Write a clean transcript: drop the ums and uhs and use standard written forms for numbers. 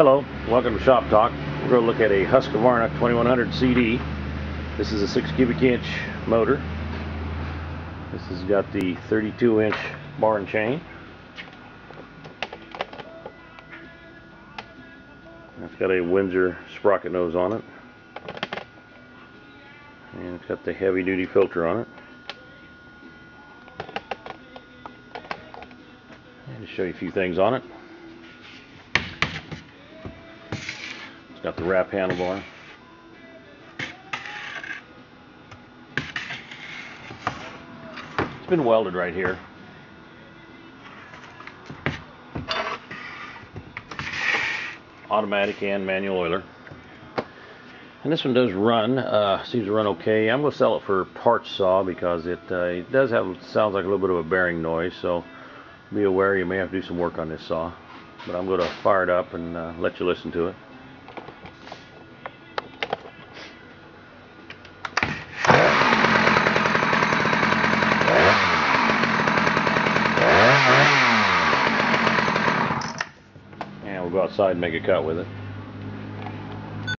Hello, welcome to Shop Talk. We're going to look at a Husqvarna 2100 CD. This is a 6 cubic inch motor. This has got the 32-inch bar and chain. It's got a Windsor sprocket nose on it. And it's got the heavy duty filter on it. And to show you a few things on it. It's got the wrap handlebar. It's been welded right here. Automatic and manual oiler. And this one does run, seems to run okay. I'm going to sell it for parts saw because it does have, sounds like a little bit of a bearing noise, so be aware you may have to do some work on this saw. But I'm going to fire it up and let you listen to it. And we'll go outside and make a cut with it.